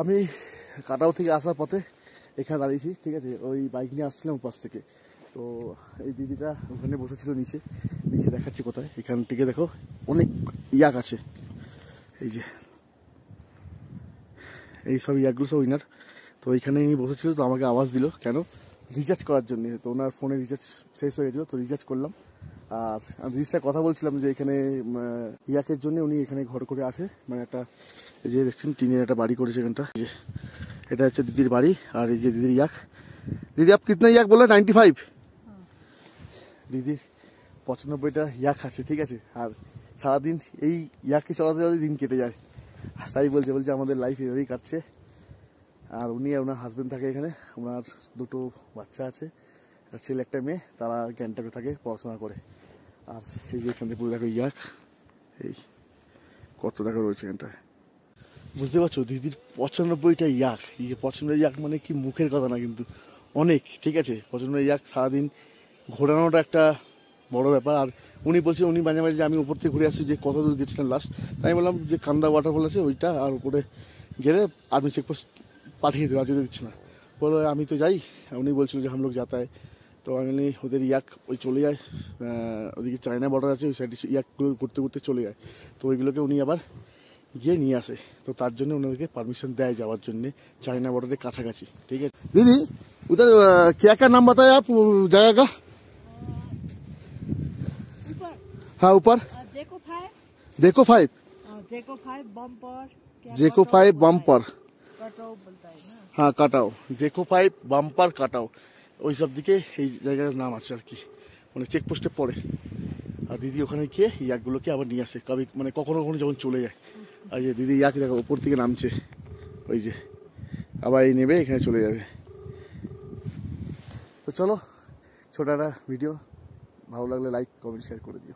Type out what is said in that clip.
আমি কাটাও থেকে আসার পথে এখানে দাঁড়িয়েছি, ঠিক আছে। ওই বাইক নিয়ে আসছিলাম পাশ থেকে, তো এই দিদিটা ওখানে বসেছিল নিচে দেখাচ্ছি কোথায়। এখান থেকে দেখো অনেক ইয়াক আছে, এই যে এই সব ইয়াকগুলো সব উইনার। তো এইখানে বসেছিল, তো আমাকে আওয়াজ দিল কেন, রিচার্জ করার জন্য। তো ওনার ফোনে রিচার্জ শেষ হয়ে গেছিলো, তো রিচার্জ করলাম। আর আমি দিদির সাথে কথা বলছিলাম যে এখানে ইয়াকের জন্য উনি এখানে ঘর করে আসে, মানে একটা এই যে দেখছেন টিনের একটা বাড়ি করেছে এখানটা। যে এটা হচ্ছে দিদির বাড়ি, আর এই যে দিদির ইয়াক। দিদি আপ কিতনা ইয়াক বলে? 95। দিদির 95টা ইয়াক আছে, ঠিক আছে। আর সারাদিন এই ইয়াককে চলাতে চলাতে দিন কেটে যায়। আর তাই বলছে আমাদের লাইফ এভাবেই কাটছে। আর উনি আর ওনার হাজব্যান্ড থাকে এখানে, ওনার দুটো বাচ্চা আছে, একটা ছেলে একটা মেয়ে, তারা গ্যাংটকে থাকে, পড়াশোনা করে। আর এই যে এখান থেকে পুরো দেখো ইয়াক, এই কত টাকা রয়েছে এখানটায়, বুঝতে পারছো। দিদির 95টা ইয়াক। 95 ইয়াক মানে কি মুখের কথা না, কিন্তু অনেক, ঠিক আছে। 95 ইয়াক সারাদিন ঘোরানোটা একটা বড় ব্যাপার। আর উনি বলছেন, উনি মাঝে মাঝে যে আমি উপর থেকে ঘুরে আসছি, যে কত দূর গেছিলেন লাস্ট। তাই বললাম যে কান্দা ওয়াটারফল আছে ওইটা, আর উপরে গেলে আর্মি চেকপোস্ট পাঠিয়ে দেবো, আর যদি দিচ্ছি না বলো আমি তো যাই। উনি বলছিল যে হামলোক যাতায়। তো আমি ওদের ইয়াক ওই চলে যায়, ওদিকে চায়না বর্ডার আছে, ওই সাইডে ইয়াকগুলো ঘুরতে ঘুরতে চলে যায়। তো ওইগুলোকে উনি আবার গিয়ে নিয়ে আসে। তো তার জন্য ওনাদেরকে পারমিশন দেয় যাওয়ার জন্য চায়না বর্ডারের কাছাকাছি, ঠিক আছে। দিদি উধর क्या क्या नाम बताए आप जगह का? हाँ ऊपर देखो 5 जेको 5 बम्पर, हाँ কাটাও, जेको 5 বাম্পার কাটাও, ওই সব দিকে এই জায়গার নাম আছে আর কি, মানে চেকপোস্টে পড়ে। আর দিদি ওখানে গিয়ে ইয়াকগুলোকে আবার নিয়ে আসে, কবে মানে কখনো কখনো যখন চলে যায়। আর যে দিদি ইয়াক দেখো উপর থেকে নামছে, ওই যে আবার এই নেবে এখানে চলে যাবে। তো চলো, ছোট একটা ভিডিও, ভালো লাগলে লাইক কমেন্ট শেয়ার করে দিও।